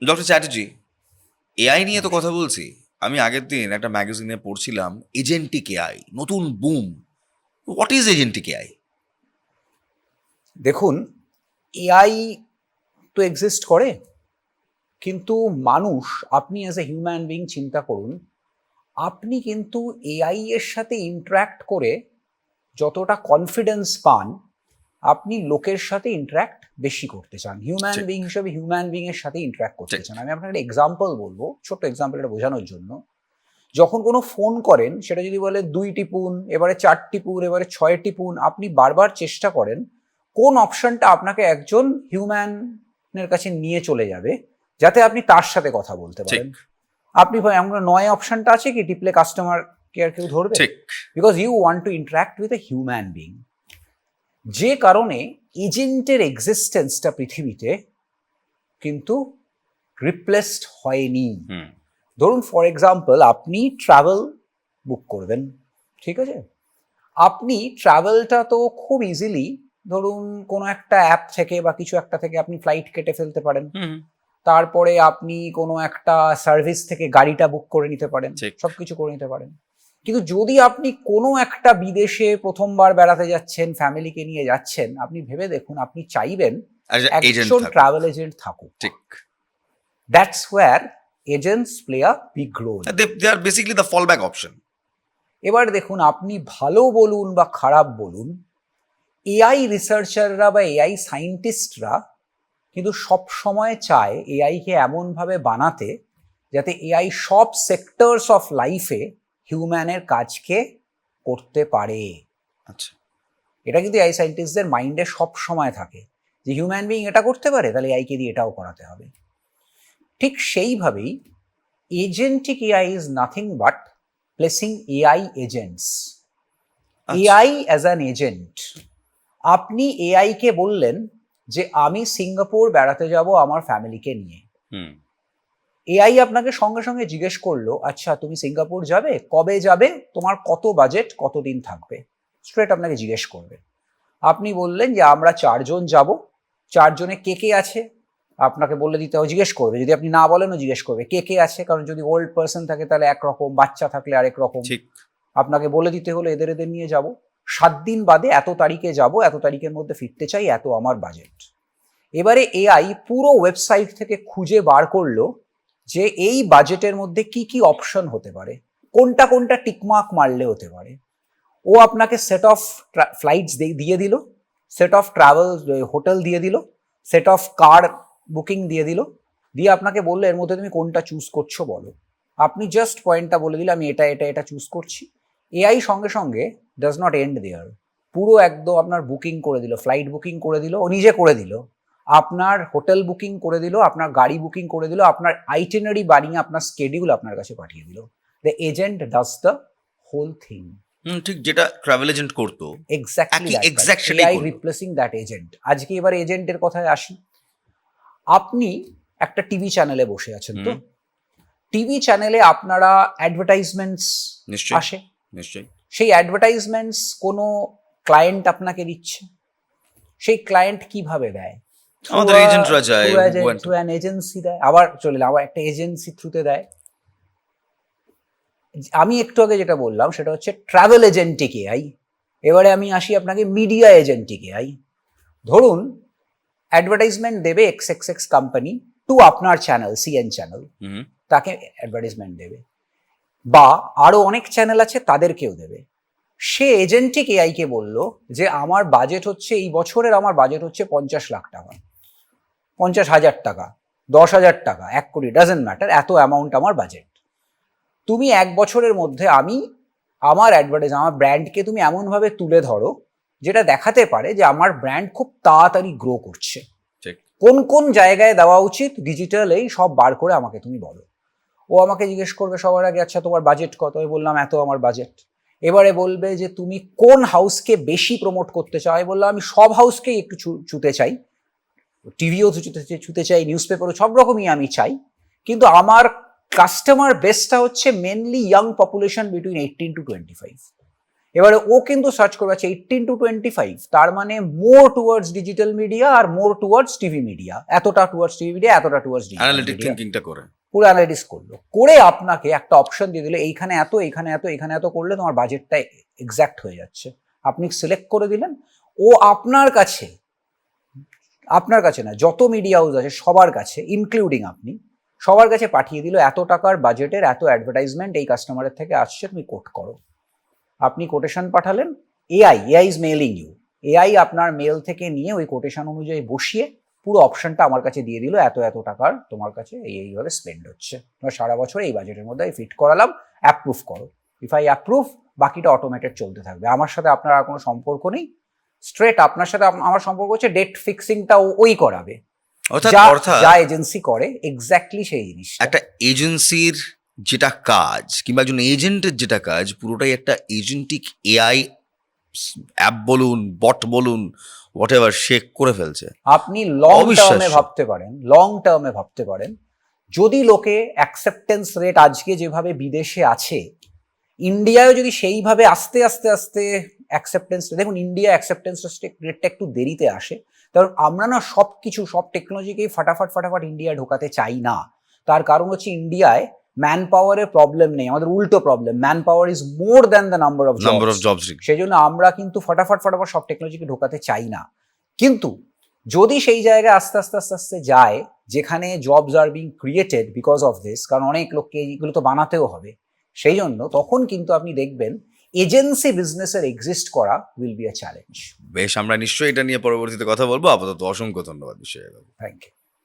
Doctor Chatterjee, AI নিয়ে তো কথা বলছি। আমি আগের দিন একটা ম্যাগাজিনে পড়ছিলাম এজেন্টিক এআই নতুন broom. What is agentic AI? দেখুন, এআই তো এক্সিস্ট করে, কিন্তু মানুষ, আপনি অ্যাজ এ হিউম্যান বিং চিন্তা করুন, আপনি কিন্তু এআই এর সাথে ইন্টারাক্ট করে যতটা কনফিডেন্স পান, আপনি লোকের সাথে ইন্টারাক্ট বেশি করতে চান। হিউম্যান ঠিক বিং হিসেবে হিউম্যান বিং এর সাথে ইন্টারাক্ট করতে ঠিক চান। আমি আপনাকে একটা এক্সাম্পল বলবো, ছোট্ট এক্সাম্পল এটা বোঝানোর জন্য। যখন কোনো ফোন করেন, সেটা যদি বলে 2 টিপুন, এবারে 4 টিপুন, এবারে 6 টিপুন, আপনি বারবার চেষ্টা করেন কোন অপশনটা আপনাকে একজন হিউম্যানের কাছে নিয়ে চলে যাবে, যাতে আপনি তার সাথে কথা বলতে ঠিক পারেন। আপনি ভাই, আমরা 9 অপশনটা আছে কি টিপলে কাস্টমার কেয়ার কেউ ধরবে? ঠিক because you want to interact with a human being. যে কারণে এজেন্টের এক্সিস্টেন্সটা পৃথিবীতে কিন্তু রিপ্লেসড হয়নি। হুম ধরুন ফর এক্সাম্পল, আপনি ট্রাভেল বুক করবেন, ঠিক আছে? আপনি ট্রাভেলটা তো খুব ইজিলি, ধরুন কোনো একটা অ্যাপ থেকে বা কিছু একটা থেকে আপনি ফ্লাইট কেটে ফেলতে পারেন। হুম তারপরে আপনি কোনো একটা সার্ভিস থেকে গাড়িটা বুক করে নিতে পারেন, ঠিক সব কিছু করে নিতে পারেন। কিন্তু যদি আপনি কোনো একটা বিদেশে প্রথমবার বেড়াতে যাচ্ছেন, ফ্যামিলিকে নিয়ে যাচ্ছেন, আপনি ভেবে দেখুন, আপনি চাইবেন এজেন্ট একজন থাকবে। ট্রাভেল এজেন্ট থাকুক। ঠিক that's where agents play a big role. They are basically the fall back option. এবার দেখুন, আপনি ভালো বলুন বা খারাপ বলুন, এআই রিসার্চাররা বা এআই সায়েন্টিস্টরা কিন্তু সব সময় চায় এআইকে এমনভাবে বানাতে যাতে এআই সব সেক্টরস অফ লাইফে হিউম্যানের কাজকে করতে পারে। আচ্ছা এটা কিন্তু এআই সায়েন্টিস্টদের মাইন্ডে সব সময় থাকে যে হিউম্যান বিং এটা করতে পারে, তাহলে এআইকে দিয়ে এটাও করাতে হবে। ঠিক সেইভাবেই agentic AI is nothing but placing AI agents. AI as an agent. আপনি এআই কে বললেন যে আমি সিঙ্গাপুর বেড়াতে যাব আমার ফ্যামিলিকে নিয়ে। হুম এআই আপনাকে সঙ্গে সঙ্গে জিজ্ঞেস করলো, আচ্ছা তুমি সিঙ্গাপুর যাবে, কবে যাবে, তোমার কত বাজেট, কতদিন থাকবে, স্ট্রেট আপনাকে জিজ্ঞেস করবে। আপনি বললেন যে আমরা 4 জন যাব, 4 জনে কে কে আছে আপনাকে বলে দিতে হবে, জিজ্ঞেস করবে। যদি আপনি না বলেনও জিজ্ঞেস করবে কে কে আছে, কারণ যদি ওল্ড পার্সন থাকে তাহলে একরকম, বাচ্চা থাকলে আরেক রকম। ঠিক আপনাকে বলে দিতে হলো এদের এদের নিয়ে যাব, 7 দিন বাদে এত তারিখে যাব, এত তারিখের মধ্যে ফিরতে চাই, এত আমার বাজেট। এবারে এআই পুরো ওয়েবসাইট থেকে খুঁজে বার করলো যে এই বাজেটের মধ্যে কি কি অপশন হতে পারে, কোনটা কোনটা টিকমার্ক মারলে হতে পারে। ও আপনাকে সেট অফ ফ্লাইটস দিয়ে দিল, সেট অফ ট্রাভেল হোটেল দিয়ে দিল, সেট অফ কার বুকিং দিয়ে দিল, দিয়ে আপনাকে বললো এর মধ্যে তুমি কোনটা চুজ করছো বলো। আপনি জাস্ট পয়েন্টটা বলে দিলে আমি এটা এটা এটা চুজ করছি। এআই সঙ্গে সঙ্গে ডাজ নট এন্ড দেয়ার, পুরো একদম আপনার বুকিং করে দিল, ফ্লাইট বুকিং করে দিল, ও নিজে করে দিল, আপনার হোটেল বুকিং করে দিল, আপনার গাড়ি বুকিং করে দিল, আপনার আইটিনারি বানিয়ে আপনার স্কেডিউল আপনার কাছে পাঠিয়ে দিল। The agent does the whole thing. ঠিক যেটা ট্রাভেল এজেন্ট করতো এক্স্যাক্টলি একই এক্স্যাক্ট সেটাই এআই করলো। Replacing that agent. আজকে এবার এজেন্টের কথায় আসি। আপনি একটা টিভি চ্যানেলে বসে আছেন, তো হুম টিভি চ্যানেলে আপনারা অ্যাডভার্টাইজমেন্টস নিশ্চয়ই আসে। নিশ্চয়ই সেই অ্যাডভার্টাইজমেন্টস কোনো ক্লায়েন্ট আপনাকে দিচ্ছে, সেই ক্লায়েন্ট কিভাবে দেয়? আমাদের এজেন্টরা যায় থ্রু অ্যান এজেন্সি দেয়, আবার চলে আবার একটা এজেন্সি থ্রুতে দেয়। আমি একটু আগে যেটা বললাম সেটা হচ্ছে ট্রাভেল এজেন্টিক এআই। এবারে আমি আসি আপনাকে মিডিয়া এজেন্টিক এআই। ধরুন অ্যাডভার্টাইজমেন্ট দেবে X X X company to আপনার চ্যানেল, সিএন চ্যানেল, হুম তাকে অ্যাডভার্টাইজমেন্ট দেবে, বা আরো অনেক চ্যানেল আছে তাদেরকেও দেবে। সে এজেন্টিক এআই কে বললো যে আমার বাজেট হচ্ছে এই বছরের, আমার বাজেট হচ্ছে 50 লাখ টাকা, 50,000 টাকা, 10,000 টাকা, 1 কোটি, ডাজেন্ট ম্যাটার, এত অ্যামাউন্ট আমার বাজেট। তুমি 1 বছরের মধ্যে আমার অ্যাডভার্টাইজ, আমার ব্র্যান্ডকে তুমি এমনভাবে তুলে ধরো যেটা দেখাতে পারে যে আমার ব্র্যান্ড খুব তাড়াতাড়ি গ্রো করছে। ঠিক কোন কোন জায়গায় দেওয়া উচিত ডিজিটাল, এই সব বার করে আমাকে তুমি বলো। ও আমাকে জিজ্ঞেস করবে সবার আগে, আচ্ছা তোমার বাজেট কত? আমি বললাম এত আমার বাজেট। এবারে বলবে যে তুমি কোন হাউসকে বেশি প্রমোট করতে চাও? আমি বললাম আমি সব হাউসকেই একটু ছুতে চাই, টিভিও ছুতে চাই, নিউজ পেপারও, সব রকমই আমি চাই, কিন্তু আমার কাস্টমার বেসটা হচ্ছে mainly young population between 18 to 25। এবারে ও কিন্তু সার্চ করবে আছে 18 to 25, তার মানে মোর টুয়ার্ডস ডিজিটাল মিডিয়া আর মোর টুয়ার্ডস টিভি মিডিয়া, এতটা টুয়ার্ডস টিভি মিডিয়া, এতটা টুয়ার্ডস ডিজিটাল অ্যানালিটিক মিডিয়া, থিঙ্কিংটা করে পুরো অ্যানালাইসিস করলো, করে আপনাকে একটা অপশন দিয়ে দিল এইখানে এত, এখানে এত, এখানে এত করলে তোমার বাজেটটা এক্স্যাক্ট হয়ে যাচ্ছে। আপনি সিলেক্ট করে দিলেন, ও আপনার কাছে না, যত মিডিয়া হাউস আছে সবার কাছে ইনক্লুডিং আপনি, সবার কাছে পাঠিয়ে দিল এত টাকার বাজেটের এত অ্যাডভার্টাইজমেন্ট এই কাস্টমারের থেকে আসছে, তুমি কোট করো। আপনি কোটেশন পাঠালেন, AI is mailing you, AI আপনার মেল থেকে নিয়ে ওই কোটেশন অনুযায়ী বসিয়ে পুরো অপশনটা আমার কাছে দিয়ে দিল, এত এত টাকার তোমার কাছে এইভাবে স্পেন্ড হচ্ছে, তোমার সারা বছর এই বাজেটের মধ্যে ফিট করালাম, অ্যাপ্রুভ করো। ইফ আই অ্যাপ্রুভ, বাকিটা অটোমেটেড চলতে থাকবে, আমার সাথে আপনার আর কোনো সম্পর্ক নেই, স্ট্রেট আপনার সাথে আমার সম্পর্ক হচ্ছে ডেট ফিক্সিংটা ওই করাবে, যা এজেন্সি করে এক্স্যাক্টলি সেই জিনিস। একটা এজেন্সির যেটা কাজ কিংবা একজন এজেন্টের যেটা কাজ পুরোটাই একটা এজেন্টিক এআই অ্যাপ বলুন, বট বলুন, হোয়াট এভার সে করে ফেলছে। আপনি লং টার্মে ভাবতে পারেন, যদি লোকে অ্যাকসেপ্টেন্স রেট আজকে যেভাবে বিদেশে আছে, ইন্ডিয়ায় যদি সেইভাবে আস্তে আস্তে আস্তে অ্যাকসেপ্টেন্স, দেখুন ইন্ডিয়া অ্যাকসেপ্টেন্স রেটটা একটু দেরিতে আসে, কারণ আমরা না সব টেকনোলজিকেই ফাটাফাট ইন্ডিয়ায় ঢোকাতে চাই না। তার কারণ হচ্ছে ইন্ডিয়ায় ম্যান পাওয়ারের প্রবলেম নেই, আমাদের উল্টো problem, man power is more than the number of jobs. সেই জন্য আমরা কিন্তু ফাটাফাট সব টেকনোলজিকে ঢোকাতে চাই না। কিন্তু যদি সেই জায়গায় আস্তে আস্তে যায় যেখানে jobs are being created because of this, কারণ অনেক লোককে এইগুলো তো বানাতেও হবে, সেই জন্য তখন কিন্তু আপনি দেখবেন এজেন্সি বিজনেসের এক্সিস্ট করা উইল বি আ চ্যালেঞ্জ। বেশ, আমরা নিশ্চয়ই এটা নিয়ে পরবর্তীতে কথা বলবো। আপাতত অসংখ্য ধন্যবাদ বিষয়ে। Thank you.